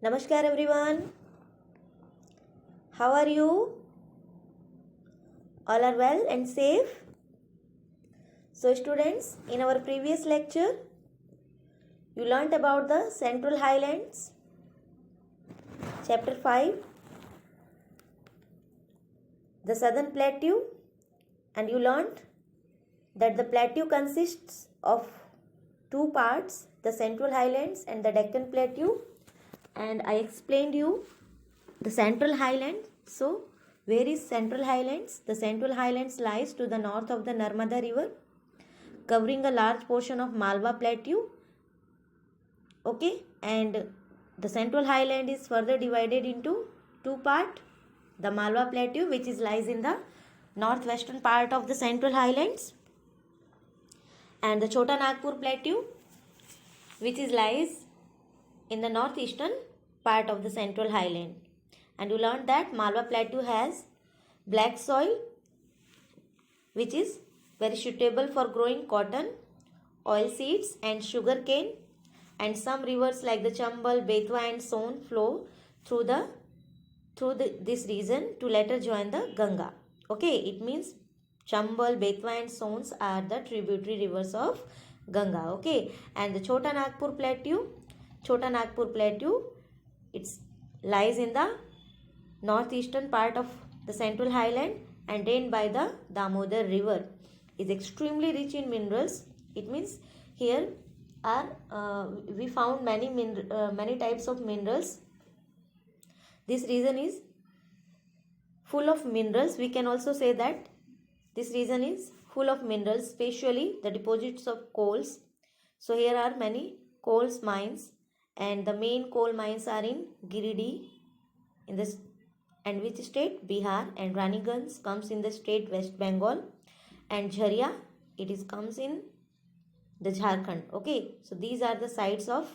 Namaskar everyone. How are you? All are well and safe? So students, in our previous lecture, you learnt about the Central Highlands, Chapter 5, the Southern Plateau, and you learnt that the plateau consists of two parts, the Central Highlands and the Deccan Plateau, and I explained you the Central Highlands. So, where is Central Highlands? The Central Highlands lies to the north of the Narmada River, covering a large portion of Malwa Plateau. Okay, and the Central Highland is further divided into two parts. The Malwa Plateau, which lies in the northwestern part of the Central Highlands, and the Chota Nagpur Plateau, which lies in the northeastern part of the Central Highland. And you learned that Malwa Plateau has black soil, which is very suitable for growing cotton, oil seeds and sugar cane, and some rivers like the Chambal, Betwa and Son flow through this region to later join the Ganga. Okay, it means Chambal, Betwa and Sons are the tributary rivers of Ganga. Okay, and the Chota Nagpur Plateau, it lies in the northeastern part of the Central Highland and drained by the Damodar River. Is extremely rich in minerals. It means here are we found many types of minerals. This region is full of minerals. We can also say that this region is full of minerals, especially the deposits of coals. So here are many coals mines, and the main coal mines are in Giridih, in this, and which state? Bihar, and Raniganj comes in the state West Bengal, and Jharia comes in the Jharkhand. Okay, so these are the sites of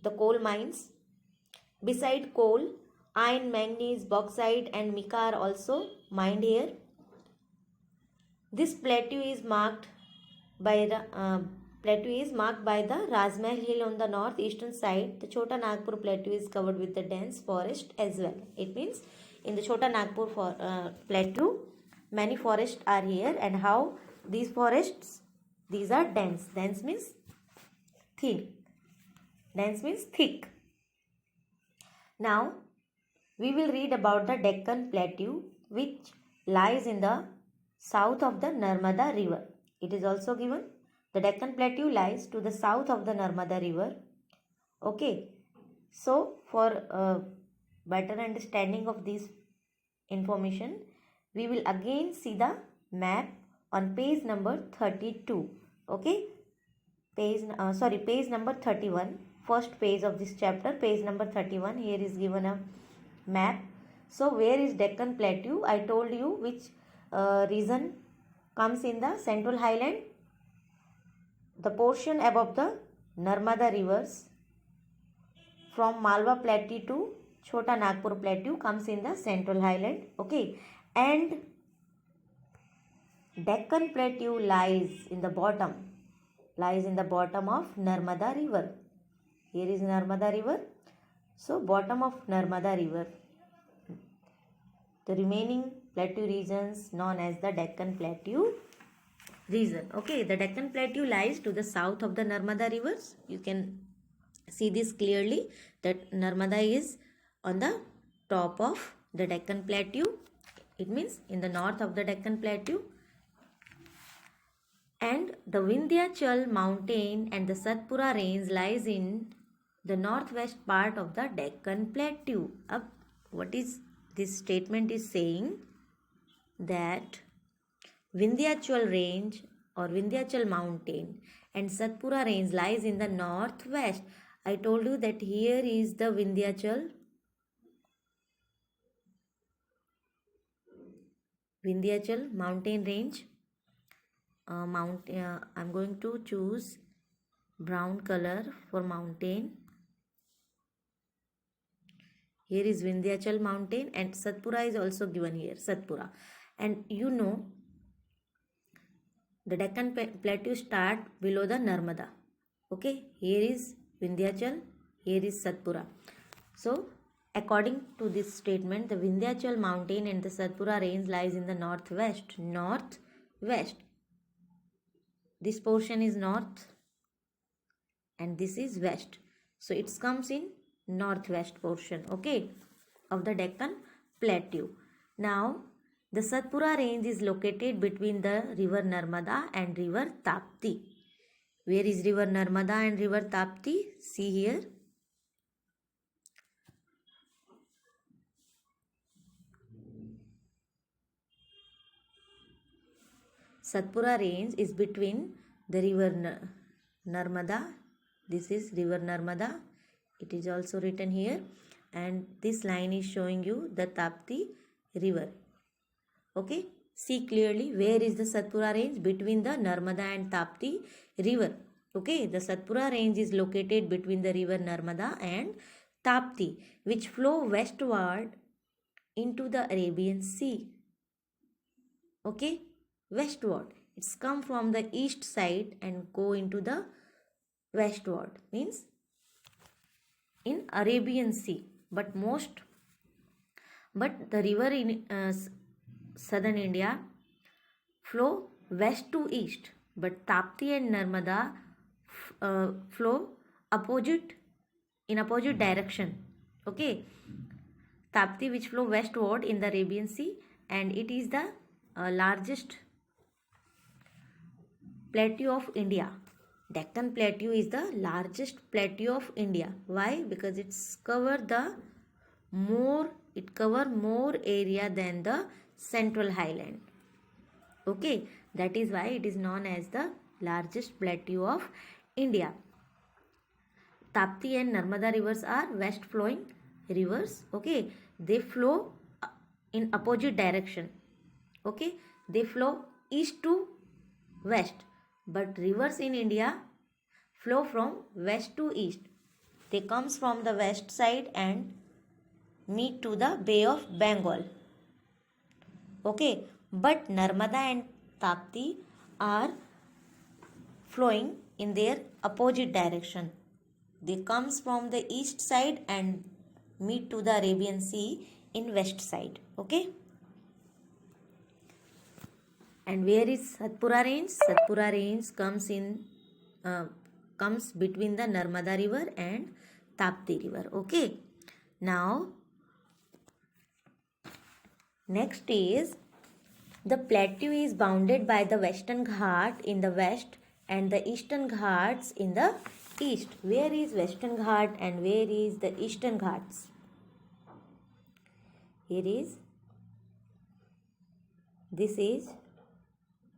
the coal mines. Beside coal, iron, manganese, bauxite and mica are also mined here. This plateau is marked by the Rajmahal Hill on the northeastern side. The Chota Nagpur Plateau is covered with the dense forest as well. It means in the Chota Nagpur Plateau, many forests are here. And how these forests? These are dense. Dense means thin. Dense means thick. Now, we will read about the Deccan Plateau, which lies in the south of the Narmada River. It is also given. The Deccan Plateau lies to the south of the Narmada River. Okay. So, for better understanding of this information, we will again see the map on page number 32. Okay. Page number 31. First page of this chapter, page number 31. Here is given a map. So, where is Deccan Plateau? I told you which region comes in the Central Highland. The portion above the Narmada rivers from Malwa Plateau to Chota Nagpur Plateau comes in the Central Highland. Okay, and Deccan Plateau lies in the bottom of Narmada River. Here is Narmada River. So, bottom of Narmada River. The remaining plateau regions known as the Deccan Plateau region. Okay, the Deccan Plateau lies to the south of the Narmada rivers. You can see this clearly that Narmada is on the top of the Deccan Plateau. It means in the north of the Deccan Plateau. And the Vindhyachal mountain and the Satpura range lies in the northwest part of the Deccan Plateau. What is this statement is saying? That Vindhyachal range or Vindhyachal mountain and Satpura range lies in the northwest. I told you that here is the Vindhyachal mountain range. I'm going to choose brown color for mountain. Here is Vindhyachal mountain and Satpura is also given here, Satpura. And you know, the Deccan Plateau start below the Narmada. Okay, here is Vindhyachal, here is Satpura. So according to this statement, the Vindhyachal mountain and the Satpura range lies in the northwest. Northwest. This portion is north and this is west. So it comes in northwest portion, okay, of the Deccan Plateau. Now the Satpura range is located between the river Narmada and river Tapti. Where is river Narmada and river Tapti? See here. Satpura range is between the river Narmada. This is river Narmada. It is also written here. And this line is showing you the Tapti river. Okay. See clearly where is the Satpura range? Between the Narmada and Tapti river. Okay. The Satpura range is located between the river Narmada and Tapti, which flow westward into the Arabian Sea. Okay. Westward. It's come from the east side and go into the westward. Means in Arabian Sea. But the river in southern India flow west to east. But Tapti and Narmada flow in opposite direction. Okay. Tapti which flow westward in the Arabian Sea, and it is the largest plateau of India. Deccan Plateau is the largest plateau of India. Why? Because it covers more area than the Central Highland. Okay, that is why it is known as the largest plateau of India. Tapti and Narmada rivers are west flowing rivers. Okay, they flow in opposite direction. Okay, they flow east to west. But rivers in India flow from west to east. They comes from the west side and meet to the Bay of Bengal. Okay, but Narmada and Tapti are flowing in their opposite direction. They comes from the east side and meet to the Arabian Sea in west side. Okay. And where is Satpura range? Satpura range comes between the Narmada river and Tapti river. Okay. Now, next is the plateau is bounded by the Western Ghat in the west and the Eastern Ghats in the east. Where is Western Ghat and where is the Eastern Ghats? This is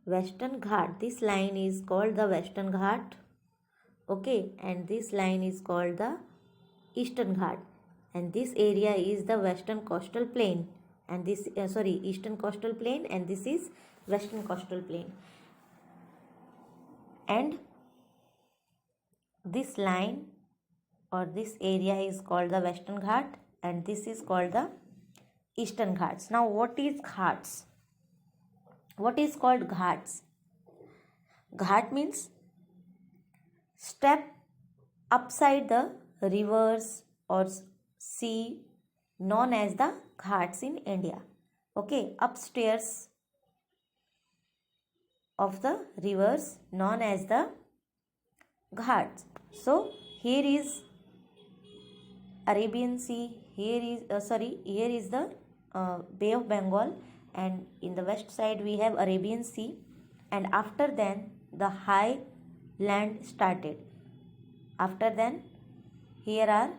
Western Ghat. This line is called the Western Ghat. Okay, and this line is called the Eastern Ghat. And this area is the Western Coastal Plain. And this, Eastern Coastal Plain, and this is Western Coastal Plain. And this line or this area is called the Western Ghat, and this is called the Eastern Ghats. Now, what is Ghats? What is called Ghats? Ghat means step upside the rivers or sea known as the Ghats in India. Okay, upstairs of the rivers known as the Ghats. So here is Arabian Sea, here is the Bay of Bengal, and in the west side we have Arabian Sea, and after then the high land started. After then here are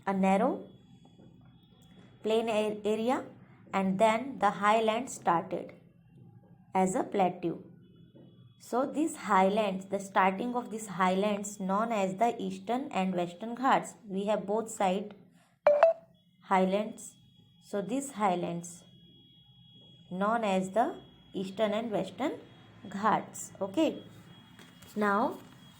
a narrow plain area, and then the highlands started as a plateau. So these highlands, the starting of these highlands known as the Eastern and Western Ghats. We have both side highlands. So these highlands known as the Eastern and Western Ghats. Okay. Now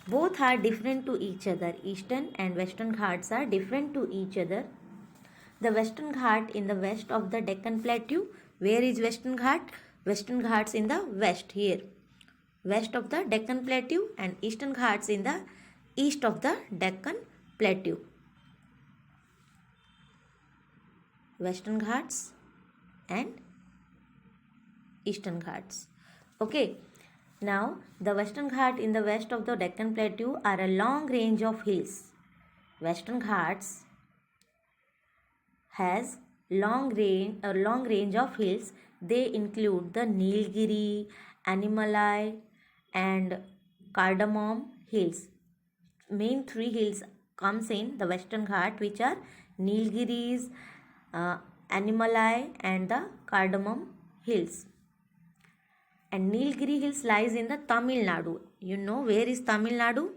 both are different to each other. Eastern and Western Ghats are different to each other. The Western Ghat in the west of the Deccan Plateau. Where is Western Ghat? Western Ghats in the west here. West of the Deccan Plateau, and Eastern Ghats in the east of the Deccan Plateau. Western Ghats and Eastern Ghats. Okay. Now, the Western Ghat in the west of the Deccan Plateau are a long range of hills. Western Ghats has a long range of hills. They include the Nilgiri, Animalai, and Cardamom hills. Main three hills comes in the Western Ghat, which are Nilgiris, Animalai, and the Cardamom hills. And Nilgiri Hills lies in the Tamil Nadu. You know where is Tamil Nadu?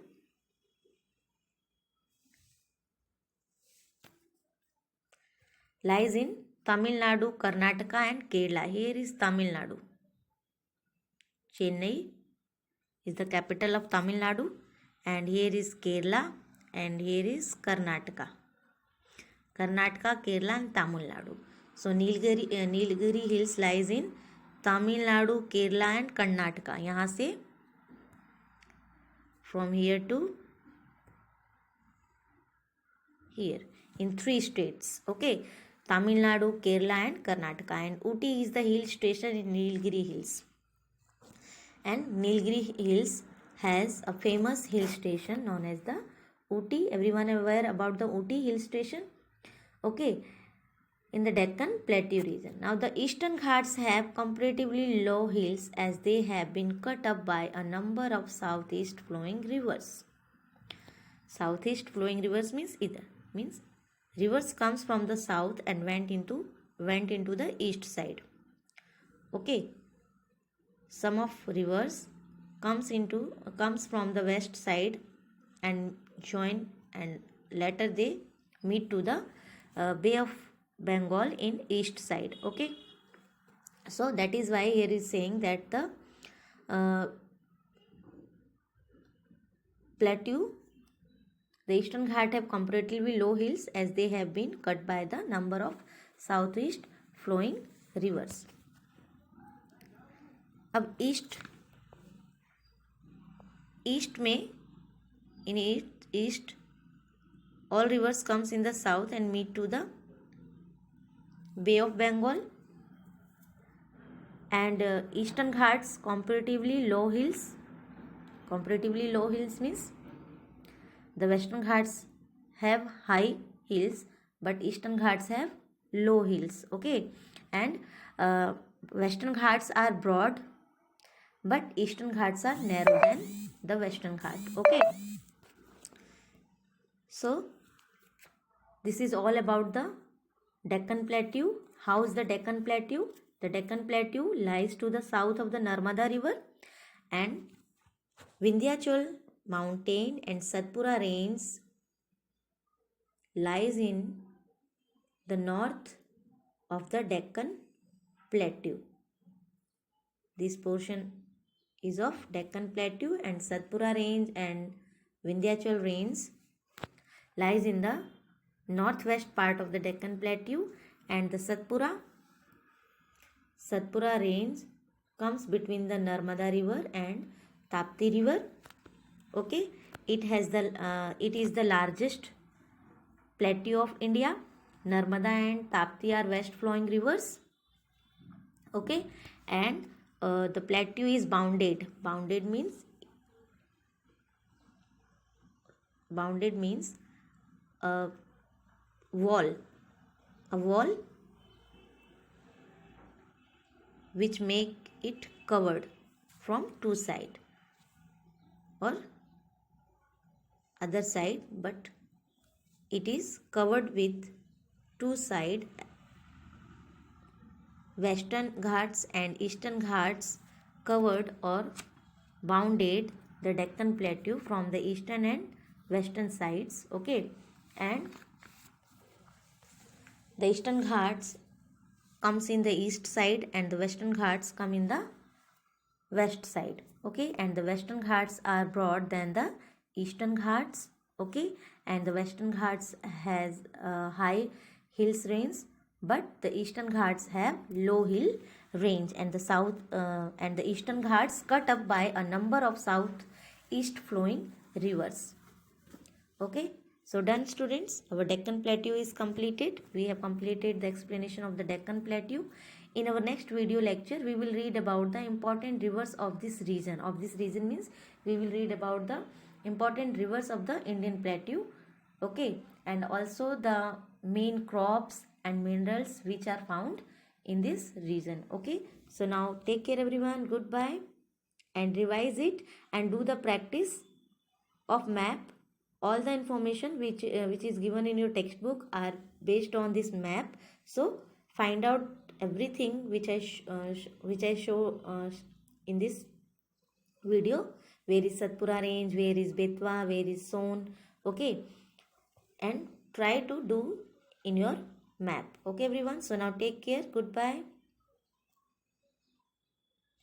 Lies in Tamil Nadu, Karnataka and Kerala. Here is Tamil Nadu. Chennai is the capital of Tamil Nadu, and here is Kerala, and here is Karnataka. Karnataka, Kerala and Tamil Nadu. So Nilgiri Hills lies in Tamil Nadu, Kerala and Karnataka. यहाँ से from here to here in 3 states. Okay, Tamil Nadu, Kerala and Karnataka. And Ooty is the hill station in Nilgiri Hills. And Nilgiri Hills has a famous hill station known as the Ooty. Everyone aware about the Ooty hill station? Okay, in the Deccan Plateau region. Now the Eastern Ghats have comparatively low hills as they have been cut up by a number of southeast flowing rivers. Southeast flowing rivers means rivers comes from the south and went into the east side. Okay, some of rivers comes from the west side and join, and later they meet to the Bay of Bengal in east side. Okay, so that is why here is saying that the plateau, the Eastern Ghat have comparatively low hills as they have been cut by the number of southeast flowing rivers. अब east में in east all rivers comes in the south and meet to the Bay of Bengal, and Eastern Ghats comparatively low hills. Comparatively low hills means the Western Ghats have high hills but Eastern Ghats have low hills. Okay, and Western Ghats are broad but Eastern Ghats are narrow than the Western Ghat. Okay, so this is all about the Deccan Plateau. How is the Deccan Plateau? The Deccan Plateau lies to the south of the Narmada River, and Vindhyachal mountain and Satpura range lies in the north of the Deccan Plateau. This portion is of Deccan Plateau, and Satpura range and Vindhyachal range lies in the northwest part of the Deccan Plateau, and the Satpura range comes between the Narmada River and Tapti River. Okay, it is the largest plateau of India. Narmada and Tapti are west flowing rivers. Okay, and the plateau is bounded. Bounded means a wall which make it covered from two side or other side, but it is covered with two side. Western Ghats and Eastern Ghats covered or bounded the Deccan Plateau from the eastern and western sides. Okay, and the Eastern Ghats comes in the east side and the Western Ghats come in the west side. Okay, and the Western Ghats are broad than the Eastern Ghats. Okay, and the Western Ghats has high hills range, but the Eastern Ghats have low hill range, and the Eastern Ghats cut up by a number of southeast flowing rivers. Okay, So done students, our Deccan Plateau is completed. We have completed the explanation of the Deccan Plateau. In our next video lecture, we will read about the important rivers of this region. Of this region means we will read about the important rivers of the Indian Plateau. Okay, and also the main crops and minerals which are found in this region. Okay, so now take care everyone. Goodbye, and revise it and do the practice of map. All the information which is given in your textbook are based on this map. So find out everything which I show in this video. Where is Satpura range, where is Betwa, where is Son. Okay, and try to do in your map. Okay everyone, so now take care. Goodbye.